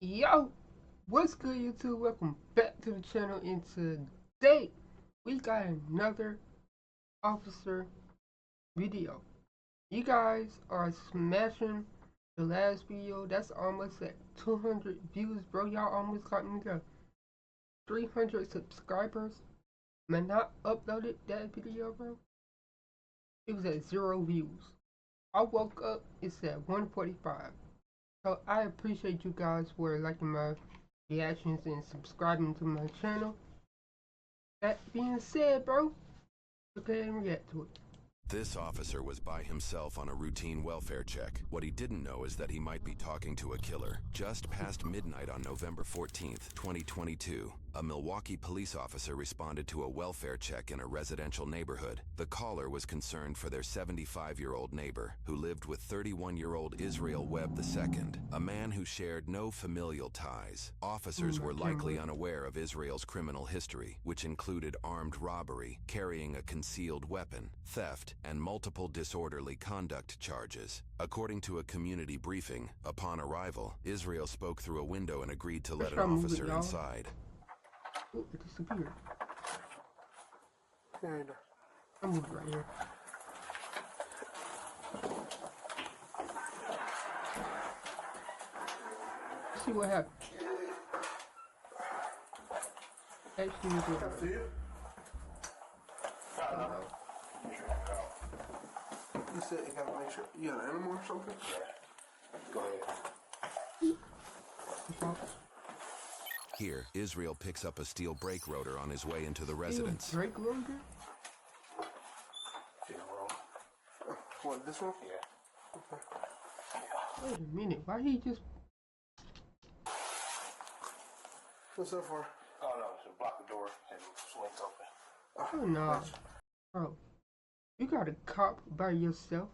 Yo, what's good YouTube? Welcome back to the channel, and today we got another officer video. You guys are smashing the last video. That's almost at 200 views, bro. Y'all almost got me to 300 subscribers. Man, I uploaded that video, bro. It was at 0 views. I woke up, it's at 145. So I appreciate you guys for liking my reactions and subscribing to my channel. That being said, bro, let's go ahead and react to it. This officer was by himself on a routine welfare check. What he didn't know is that he might be talking to a killer. Just past midnight on November 14th, 2022, a Milwaukee police officer responded to a welfare check in a residential neighborhood. The caller was concerned for their 75-year-old neighbor, who lived with 31-year-old Israel Webb II, a man who shared no familial ties. Officers were likely unaware of Israel's criminal history, which included armed robbery, carrying a concealed weapon, theft, and multiple disorderly conduct charges. According to a community briefing, upon arrival, Israel spoke through a window and agreed to let an officer inside. Oh, it disappeared. I'm moving right here. Let's see what happened. Actually, See you? You said you gotta make sure you got an animal or something? Go ahead. Here, Israel picks up a steel brake rotor on his way into the residence. Brake rotor? What, this one? Yeah. Okay. Wait a minute, why he just... What's that for? Oh no, to block the door and it swings open. Oh no. Bro, you got a cop by yourself?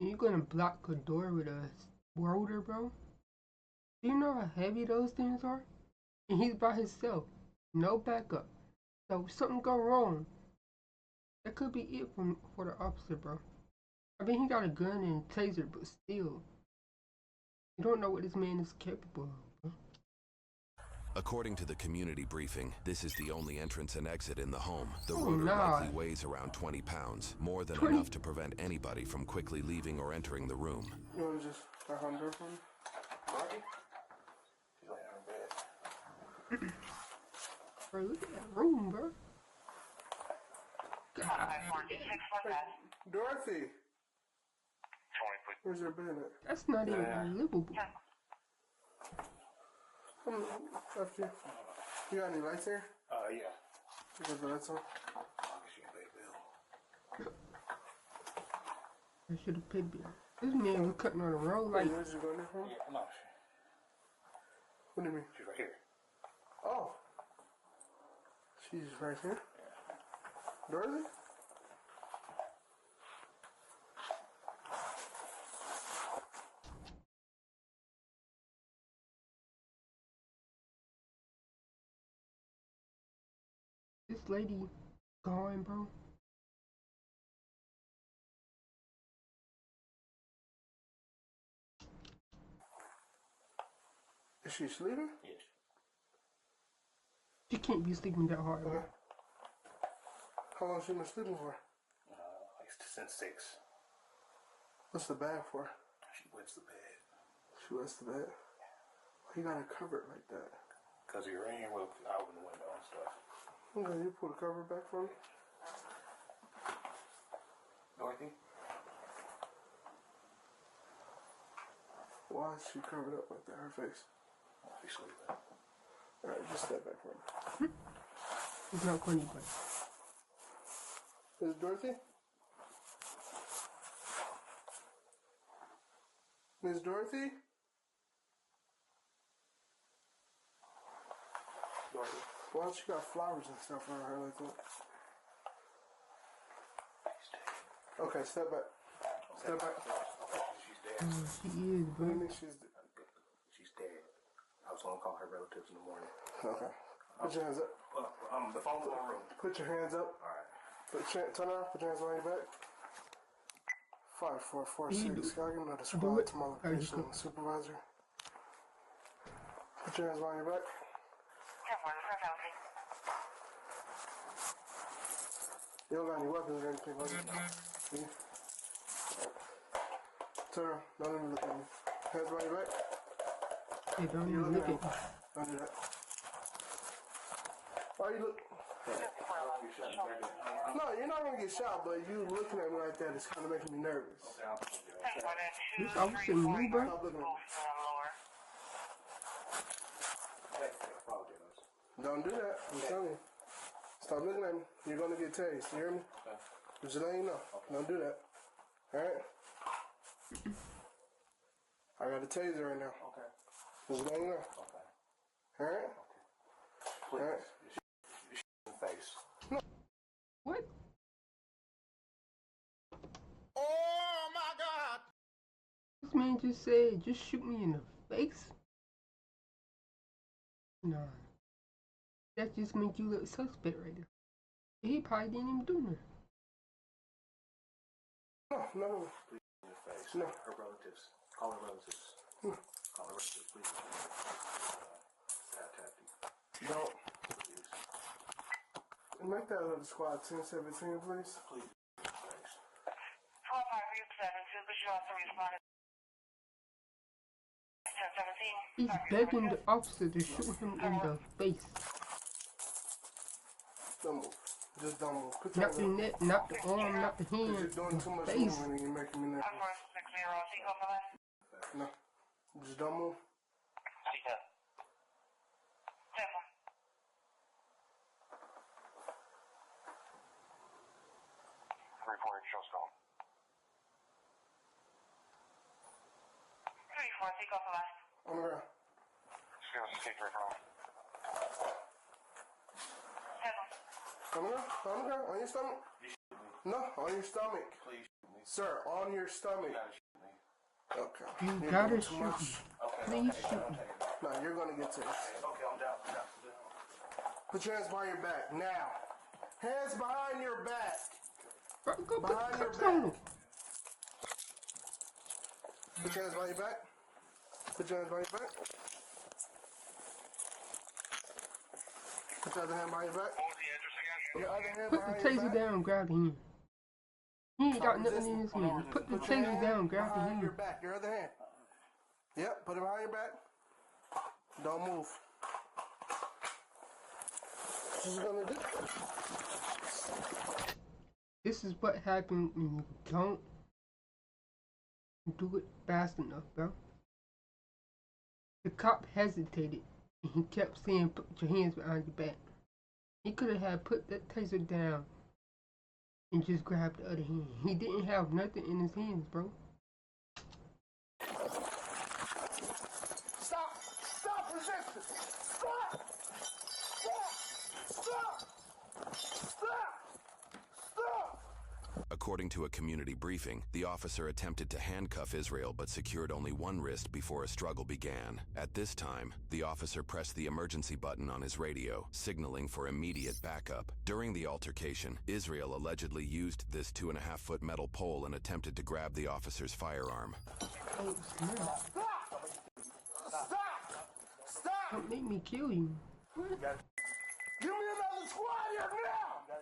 And you're gonna block a door with a rotor, bro? Do you know how heavy those things are? And he's by himself. No backup. So if something go wrong, that could be it for the officer, bro. I mean, he got a gun and taser, but still. You don't know what this man is capable of, bro. According to the community briefing, this is the only entrance and exit in the home. The rotor likely weighs around 20 pounds, more than enough to prevent anybody from quickly leaving or entering the room. You wanna just knock on the door for me? She's laying on her bed. Bro, look at that room, bro. God. Dorothy! Where's your bed at? That's not even livable. After you. You got any lights here? Yeah. You got the lights on? She can pay the bill. I should have paid bill. This man was cutting on the road like... Where's you going there from? Yeah, no. What do you mean? She's right here. Oh. She's right here? Yeah. Dorothy? This lady gone, bro. Is she sleeping? Yes. She can't be sleeping that hard, bro. Okay. How long has she been sleeping for? Like since 6. What's the bag for? She wets the bed. She wets the bed? Why you gotta cover it like that? Because of your rain, we'll open the window and stuff. Okay, you pull the cover back for me? Dorothy? Why is she covered up like that, her face? She's sleeping. Alright, just step back for me. It's not corny, but... Is it Dorothy? Miss Dorothy? Dorothy? Why don't you got flowers and stuff around her like that? She's dead. Okay, step back. Step back. She's dead. She is, What do bro. you mean She's dead. I was going to call her relatives in the morning. Okay. Put your hands up. The phone's in the room. Put your hands up. Alright. Turn around. Put your hands behind your back. 5446. I'll give another Do squad it. to my Alright, location go. supervisor. Put your hands behind your back. You don't got any weapons or anything, do you? Turn around. Don't even look at me. Hands behind your back. Hey, don't You're even looking look at me. at me. Don't do that. Why you look? No, you're not gonna get shot, but you looking at me like that is kind of making me nervous. This officer new, bro. Stop looking at me. Don't do that. I'm telling you. Stop looking at me. You're gonna get tased. You hear me? Just letting you know. Don't do that. Alright? I got a taser right now. Okay. Just letting you know. Okay. Alright? Please. Alright? You in the face. What? Oh my God! This man just said, just shoot me in the face? Nah. That just make you look suspect right there. He probably didn't even do nothing. No. Please in your face. No. Her relatives. Call her relatives. Call her relatives, please. Sad tactic. Don't. Please. Make that other squad 1017, please. Please. Thanks. 12-5-7, but you also responded 10-17. He's begging the officer to shoot him in the face. Don't move. Just don't move. Put your Not the hands up. neck, not the arm, not the Because you're hand, doing too the much face. movement and you're making me nervous. 460, seat over left. No. Just don't move. Seat up. 10. 3-4, show stone. 3-4, seat over left. On the ground. Seat 3-4. 7. On the ground. On the ground. On your stomach. No, on your stomach. Please shoot me. Sir, on your stomach. You gotta shoot me. Okay. You You're gotta doing too shoot much. me. Okay. Please shoot me. No, you're gonna get tased. Okay, I'm down. Put your hands behind your back. Now. Hands behind your back. Bro, go put Behind the your cuffs back. on him. Put your hands behind your back. Put your hands behind your back. Put your other hand behind your back. What was the address again? Your other hand Put the behind your taser back. down, grab the hand. He ain't got nothing in his hand. Put the Put your taser hand down, grab the behind hand. your back. Your other hand. Yep, put it behind your back. Don't move. What you gonna do? This is what happens when you don't do it fast enough, bro. The cop hesitated and he kept saying, put your hands behind your back. He could have had put that taser down and just grabbed the other hand. He didn't have nothing in his hands, bro. Stop! Stop resisting! Stop! Stop! Stop! Stop! Stop! According to a community briefing, the officer attempted to handcuff Israel but secured only one wrist before a struggle began. At this time, the officer pressed the emergency button on his radio, signaling for immediate backup. During the altercation, Israel allegedly used this 2.5-foot metal pole and attempted to grab the officer's firearm. Oh, snap. Stop! Stop! Stop! Don't make me kill you. What? Give me another squad here now!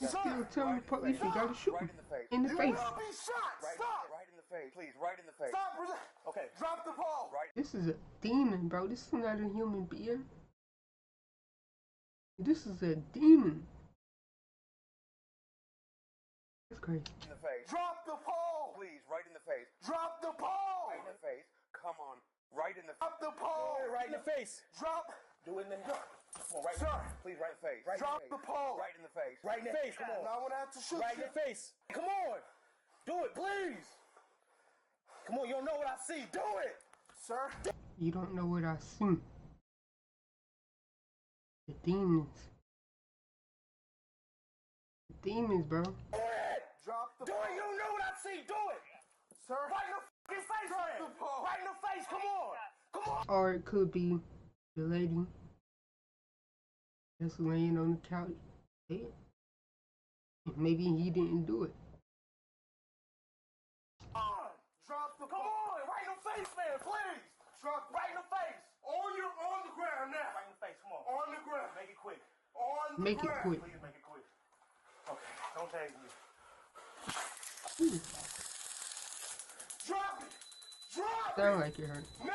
You still telling the police you gotta shoot Right him in the face. in the You face. will be shot! Stop! Right in the face. Please, right in the face. Stop! Okay. Drop the pole! Right. This is a demon, bro. This is not a human being. This is a demon. That's crazy. In the face. Drop the pole! Please, right in the face. Drop the pole! Right in the face. Come on. Right in the face. Drop the pole! Right in the face. Drop! Do it in the Come on, right in Sir. the face. Please, right in the face. Right Drop in the the face. pole! Right in the face. Right in the face, come on. Now I'm gonna have to shoot Right in you. the face. Come on. Do it, please. Come on, you don't know what I see. Do it. Sir? You don't know what I see. The demons. The demons, bro. Do it. Drop the Do pole. it. You don't know what I see. Do it. Sir? Right in the fucking face, Drop man. the pole. Right in the face. Come on. Come on. Or it could be the lady just laying on the couch dead. Maybe he didn't do it. Drop the Come pole. on. Right in the face, man. Please. Drop Right in the face. on the ground now. Right in the face. Come on. On the ground. Make it quick. On the Make it ground. quick. Please make it quick. Okay. Don't tase me. Drop it. Drop Sound it. like it hurt. Now.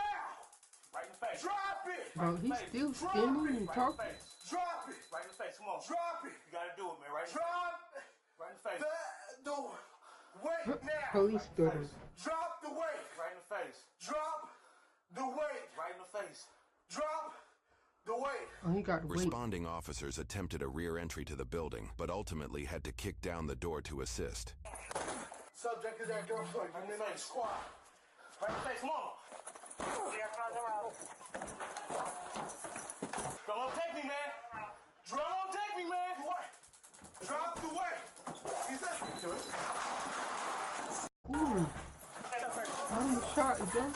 Right in the face. Drop it. Bro, he's still standing and Right in the talking. face. Drop it. Right in the face. Come on. Drop it. You gotta do it, man. Right in the Drop Right in the face. the weight now. Police stuttering. Drop the weight. Right in the face. Drop the weight. Right in the face. Drop the weight. Oh, he got to wait. Responding officers attempted a rear entry to the building, but ultimately had to kick down the door to assist. Subject is at gunpoint. Right in You're the in the face. squad. Right in the face. Come on. We are from the road. Don't take me, man. Don't take me, man. Drop the weight. He's listening to it. Ooh. I'm shot, is that?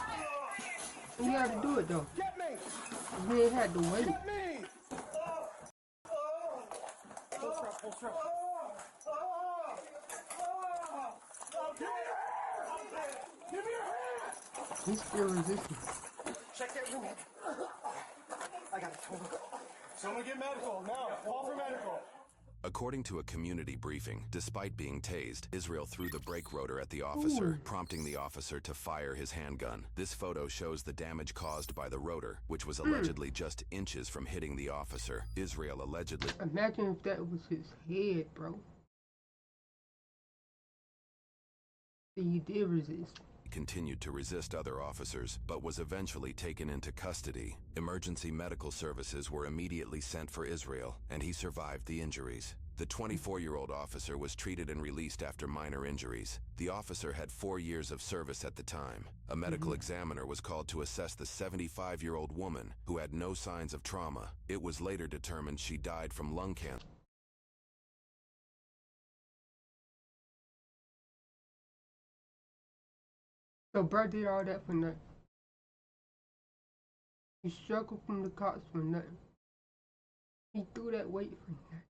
You had to do it though. Get me. You ain't had to wait. Get me. Pull strap. Give me your hand. He's still resisting. Check that room. I got it. Someone get medical. Now. Call for medical. According to a community briefing, despite being tased, Israel threw the brake rotor at the officer, prompting the officer to fire his handgun. This photo shows the damage caused by the rotor, which was allegedly just inches from hitting the officer. Israel allegedly Imagine if that was his head, bro. See, he did resist. continued to resist other officers, but was eventually taken into custody. Emergency medical services were immediately sent for Israel, and he survived the injuries. The 24-year-old officer was treated and released after minor injuries. The officer had 4 years of service at the time. A medical examiner was called to assess the 75-year-old woman, who had no signs of trauma. It was later determined she died from lung cancer. So bro did all that for nothing. He struggled from the cops for nothing. He threw that weight for nothing.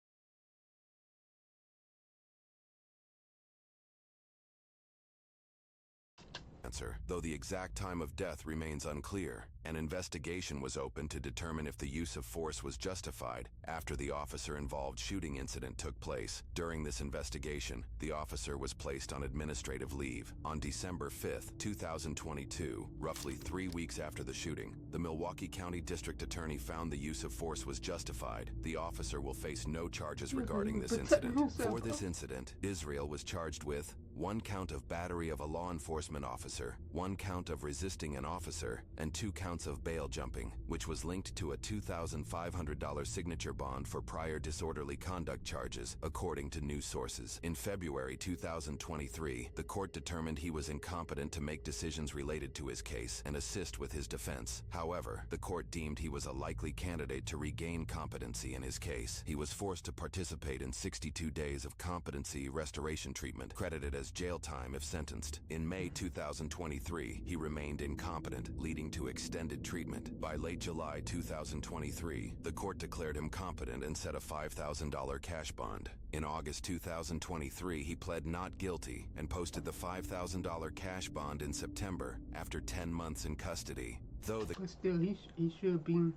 Though the exact time of death remains unclear, an investigation was opened to determine if the use of force was justified after the officer-involved shooting incident took place. During this investigation, the officer was placed on administrative leave. On December 5, 2022, roughly 3 weeks after the shooting, the Milwaukee County District Attorney found the use of force was justified. The officer will face no charges regarding this incident. For this incident, Israel was charged with 1 count of battery of a law enforcement officer, 1 count of resisting an officer, and 2 counts of bail jumping, which was linked to a $2,500 signature bond for prior disorderly conduct charges, according to news sources. In February 2023, the court determined he was incompetent to make decisions related to his case and assist with his defense. However, the court deemed he was a likely candidate to regain competency in his case. He was forced to participate in 62 days of competency restoration treatment, credited as jail time if sentenced. In May 2023, he remained incompetent, leading to extended treatment. By late July 2023, the court declared him competent and set a $5,000 cash bond. In August 2023, he pled not guilty and posted the $5,000 cash bond in September after 10 months in custody. Though the But still, he should be, you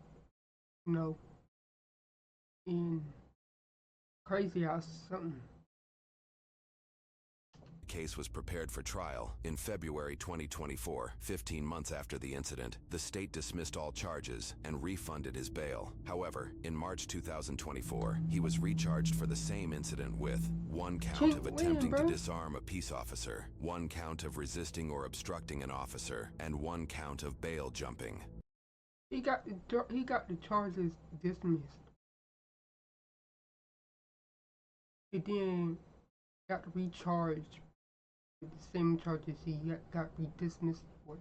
know, in crazy house or something. case was prepared for trial, in February 2024, 15 months after the incident, the state dismissed all charges and refunded his bail. However, in March 2024, he was recharged for the same incident with 1 count of attempting to disarm a peace officer, 1 count of resisting or obstructing an officer, and 1 count of bail jumping. He got the charges dismissed. He then got recharged with the same charges he got dismissed for.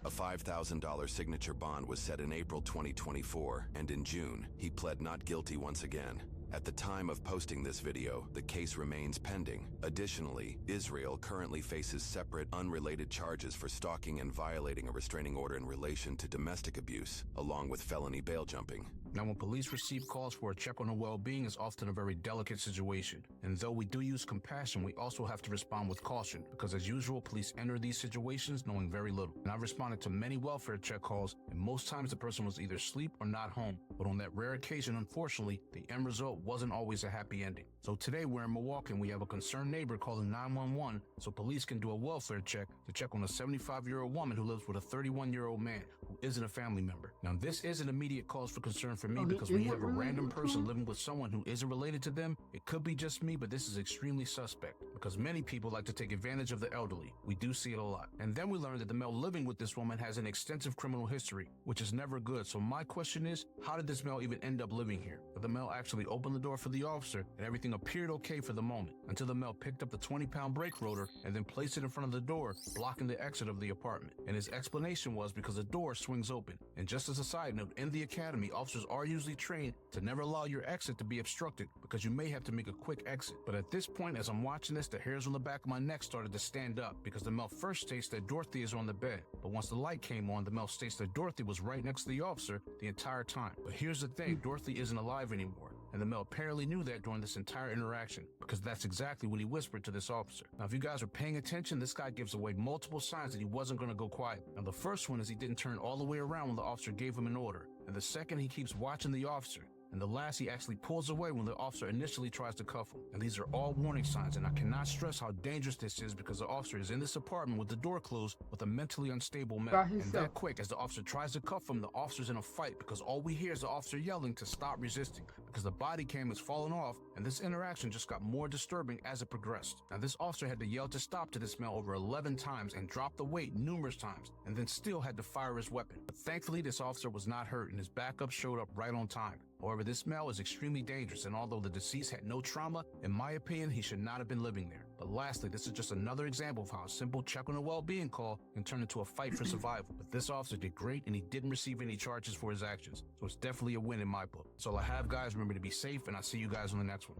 A $5,000 signature bond was set in April 2024, and in June, he pled not guilty once again. At the time of posting this video, the case remains pending. Additionally, Israel currently faces separate, unrelated charges for stalking and violating a restraining order in relation to domestic abuse, along with felony bail jumping. Now, when police receive calls for a check on their well-being, it's often a very delicate situation. And though we do use compassion, we also have to respond with caution, because as usual, police enter these situations knowing very little. And I've responded to many welfare check calls, and most times the person was either asleep or not home. But on that rare occasion, unfortunately, the end result wasn't always a happy ending. So today we're in Milwaukee and we have a concerned neighbor calling 911 so police can do a welfare check to check on a 75-year-old woman who lives with a 31-year-old man who isn't a family member. Now, this is an immediate cause for concern for me because when you have a random person living with someone who isn't related to them, it could be just me, but this is extremely suspect because many people like to take advantage of the elderly. We do see it a lot. And then we learned that the male living with this woman has an extensive criminal history, which is never good. So my question is, how did this male even end up living here? But the male actually opened the door for the officer and everything appeared okay for the moment until the male picked up the 20-pound brake rotor and then placed it in front of the door, blocking the exit of the apartment. And his explanation was because the door swings open. And just as a side note, in the academy, officers are usually trained to never allow your exit to be obstructed because you may have to make a quick exit. But at this point, as I'm watching this, the hairs on the back of my neck started to stand up because the male first states that Dorothy is on the bed. But once the light came on, the male states that Dorothy was right next to the officer the entire time. But here's the thing, Dorothy isn't alive anymore. And the male apparently knew that during this entire interaction because that's exactly what he whispered to this officer. Now, if you guys are paying attention, this guy gives away multiple signs that he wasn't going to go quiet. Now, the first one is he didn't turn all the way around when the officer gave him an order. And the second, he keeps watching the officer. And the last, he actually pulls away when the officer initially tries to cuff him. And these are all warning signs, and I cannot stress how dangerous this is because the officer is in this apartment with the door closed with a mentally unstable male. And that quick, as the officer tries to cuff him, the officer's in a fight because all we hear is the officer yelling to stop resisting because the body cam is falling off, and this interaction just got more disturbing as it progressed. Now, this officer had to yell to stop to this male over 11 times and drop the weight numerous times, and then still had to fire his weapon. But thankfully, this officer was not hurt, and his backup showed up right on time. However, this male is extremely dangerous, and although the deceased had no trauma, in my opinion, he should not have been living there. But lastly, this is just another example of how a simple check on a well-being call can turn into a fight for survival. But this officer did great, and he didn't receive any charges for his actions. So it's definitely a win in my book. That's all I have, guys. Remember to be safe, and I'll see you guys on the next one.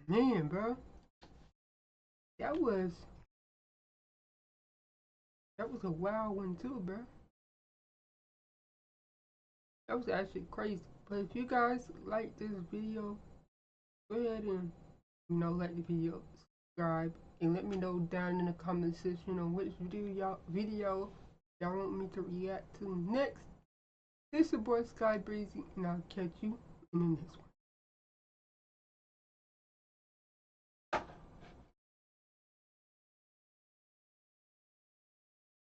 Man, bro. That was a wild one too, bro. That was actually crazy. But if you guys like this video, go ahead and, like the video, subscribe, and let me know down in the comment section on which video y'all want me to react to next. This is your boy Sky Breezy, and I'll catch you in the next one.